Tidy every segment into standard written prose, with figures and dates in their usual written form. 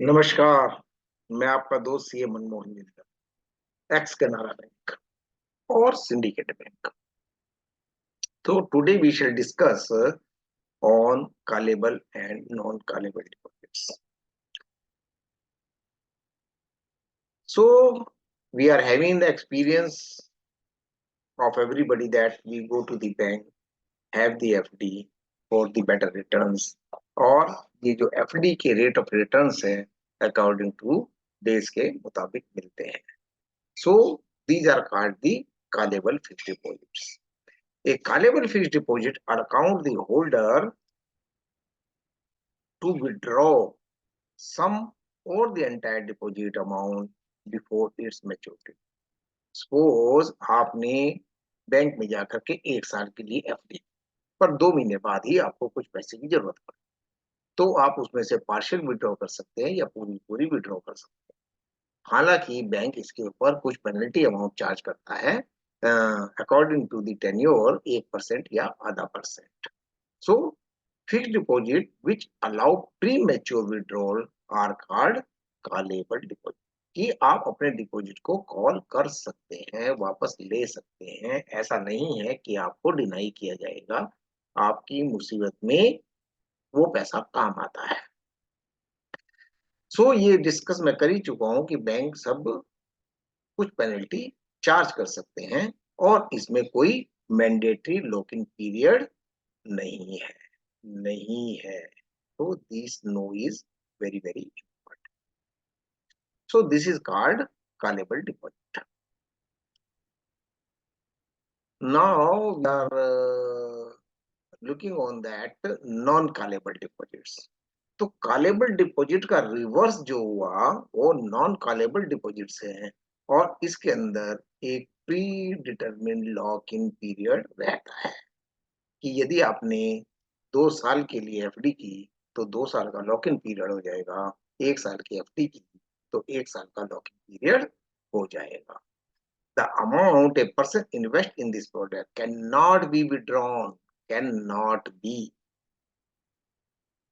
नमस्कार। मैं आपका दोस्त CA Manmohan Mishra, ex Canara Bank और सिंडिकेट बैंक। तो today we shall discuss on callable and non callable deposits. So we are having the experience of everybody that we go to the bank, have the FD for the better returns, और ये जो FD के rate of returns है according to देश के मुताबिक मिलते हैं. So these are called the callable fixed deposits. A callable fixed deposit account the holder to withdraw some or the entire deposit amount before its maturity. Suppose आपने bank में जाकर के 1 साल के लिए एफडी, पर 2 महीने बाद ही आपको कुछ पैसे की जरूरत पड़े, तो आप उसमें से पार्शियल विड्रॉ कर सकते हैं या पूरी पूरी विड्रॉ कर सकते हैं. हालांकि बैंक इसके ऊपर कुछ पेनल्टी अमाउंट चार्ज करता है अकॉर्डिंग टू द टेन्योर 1% या आधा percent. So fixed deposit which allow premature withdrawal are called callable deposit. कि आप अपने डिपॉजिट को कॉल कर सकते हैं, वापस ले सकते हैं. ऐसा नहीं है कि आपको डिनाई किया जाएगा. आपकी मुसीबत में वो पैसा काम आता है. सो ये डिस्कस मैं कर ही चुका हूं कि बैंक सब कुछ पेनल्टी चार्ज कर सकते हैं और इसमें कोई मैंडेटरी लॉक इन पीरियड नहीं है. नहीं है. So this no is very very important. So this is called callable deposit. Now we are looking on that non-callable deposits. तो कॉलेबल डिपॉजिट का रिवर्स जो हुआ वो नॉन कॉलेबल डिपॉजिट्स है और इसके अंदर एक pre determined lock in period रहता है कि यदि आपने 2 साल के लिए एफडी की तो 2 साल का लॉक इन पीरियड हो जाएगा. 1 साल की एफडी की तो 1 साल का लॉक इन पीरियड हो जाएगा. The amount a person invest in this product can not be withdrawn, can not be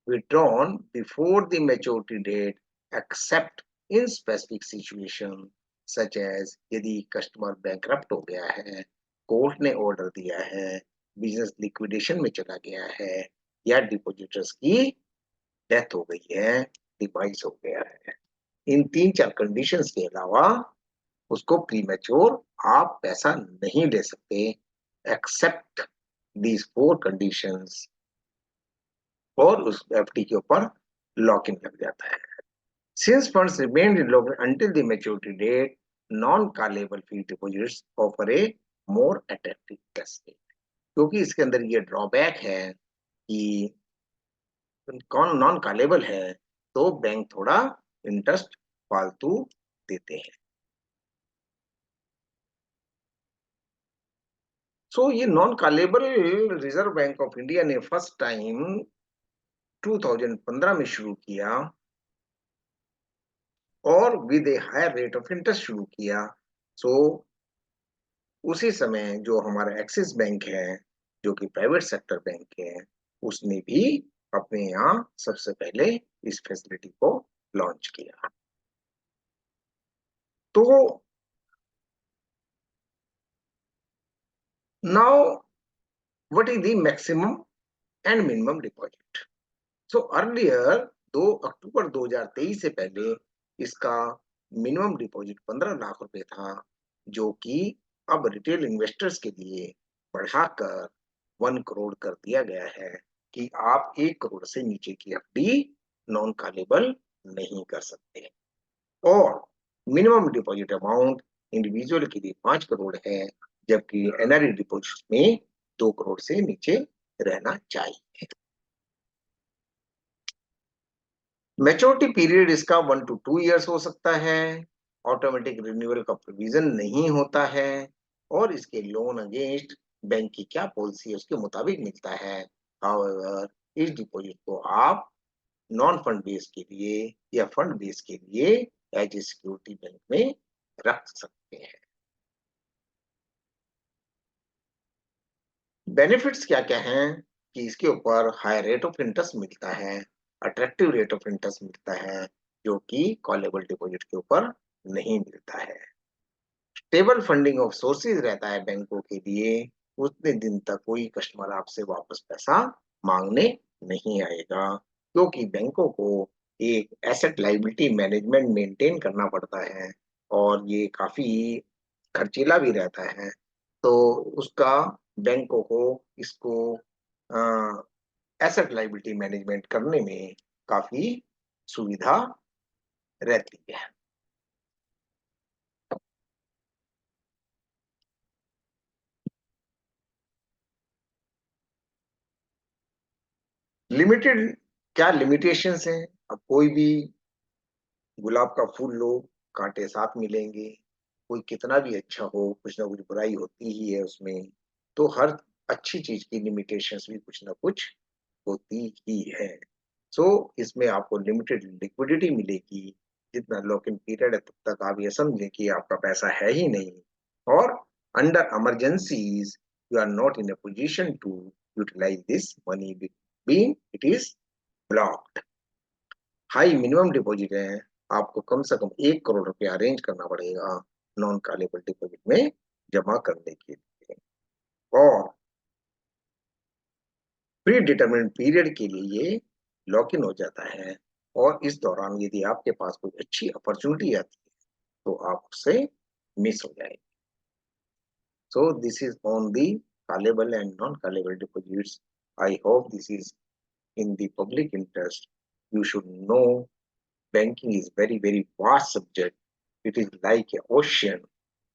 withdrawn before the maturity date except in specific situation such as यदि कस्टमर बैंकरप्ट हो गया है, court ने order दिया है, business liquidation में चला गया है या डिपॉजिटर्स की डेथ हो गई है, डिवाइस हो गया है. इन 3-4 कंडीशंस के अलावा उसको प्रीमेच्योर आप पैसा नहीं दे सकते एक्सेप्ट दीज 4 कंडीशंस और उस एफडी के ऊपर लॉक इन लग जाता है. Since funds remain in lock until the maturity date, non callable fixed deposits offer a more attractive cash rate. क्योंकि इसके अंदर ये ड्रॉबैक है कि कौन नॉन कॉलेबल है तो बैंक थोड़ा इंटरेस्ट फालतू देते हैं. सो ये non callable reserve bank of India ने फर्स्ट टाइम 2015 में शुरू किया और with a higher rate of interest शुरू किया. सो उसी समय जो हमारा एक्सिस बैंक है जो कि प्राइवेट सेक्टर बैंक है उसने भी अपने यहाँ सबसे पहले इस फैसिलिटी को लॉन्च किया. तो now what is the maximum and minimum deposit. So earlier 2 अक्टूबर 2023 से पहले इसका मिनिमम डिपॉजिट 15 लाख रुपए था, जो कि अब रिटेल इन्वेस्टर्स के लिए बढ़ाकर 1 करोड़ कर दिया गया है कि आप 1 करोड़ से नीचे की एफडी नॉन कॉलेबल नहीं कर सकते. और मिनिमम डिपॉजिट अमाउंट इंडिविजुअल के लिए 5 करोड़ है, जबकि एनआरई डिपॉजिट में 2 करोड़ से नीचे रहना चाहिए. मैच्योरिटी पीरियड इसका 1 to 2 इयर्स हो सकता है. ऑटोमेटिक रिन्यूअल का प्रोविजन नहीं होता है और इसके लोन अगेंस्ट बैंक की क्या पॉलिसी है उसके मुताबिक मिलता है. हाउएवर इस डिपॉजिट को आप नॉन फंड बेस के लिए या फंड बेस के लिए एज ए सिक्योरिटी बैंक में रख सकते हैं. बेनिफिट्स क्या क्या हैं कि इसके ऊपर हाई रेट ऑफ इंटरेस्ट मिलता है, अट्रैक्टिव रेट ऑफ इंटरेस्ट मिलता है, जो कि कॉलेबल डिपॉजिट के ऊपर नहीं मिलता है। स्टेबल फंडिंग ऑफ सोर्सेज रहता है बैंकों के लिए, उतने दिन तक कोई कस्टमर आपसे वापस पैसा मांगने नहीं आएगा, क्योंकि बैंकों को एक एसेट लायबिलिटी मैनेजमेंट मेंटेन करना पड़ता है और ये काफी खर्चीला भी रहता है। तो उसका बैंकों को इसको एसेट लायबिलिटी मैनेजमेंट करने में काफी सुविधा रहती है। लिमिटेड क्या लिमिटेशंस हैं? अब कोई भी गुलाब का फूल लो, कांटे साथ मिलेंगे। कोई कितना भी अच्छा हो, कुछ ना कुछ बुराई होती ही है उसमें। तो हर अच्छी चीज की लिमिटेशंस भी कुछ ना कुछ होती ही है। सो इसमें आपको लिमिटेड लिक्विडिटी मिलेगी। जितना लॉक इन पीरियड है तब तक आप ये समझें कि आपका पैसा है ही नहीं, और under emergencies you are not in a position to utilise this money, being it is blocked. High minimum deposit है, आपको कम से कम 1 करोड़ रुपया अरेंज करना पड़ेगा नॉन कॉलेबल डिपॉजिट में जमा करने के लिए। और प्री डिटरमिनेड पीरियड के लिए ये लॉक इन हो जाता है, और इस दौरान यदि आपके पास कोई अच्छी अपॉर्चुनिटी आती है तो आप उससे मिस हो जाएंगे। So this is on the callable and non callable deposits. I hope this is in the public interest. You should know banking is very vast subject. It is like an ocean.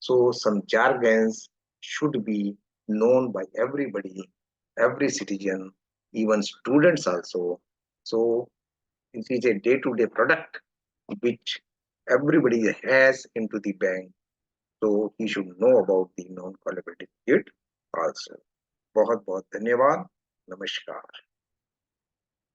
So some jargons should be known by everybody, every citizen, even students also. So it is a day-to-day product which everybody has into the bank. So he should know about the non-callable debt also. बहुत बहुत धन्यवाद। नमस्कार।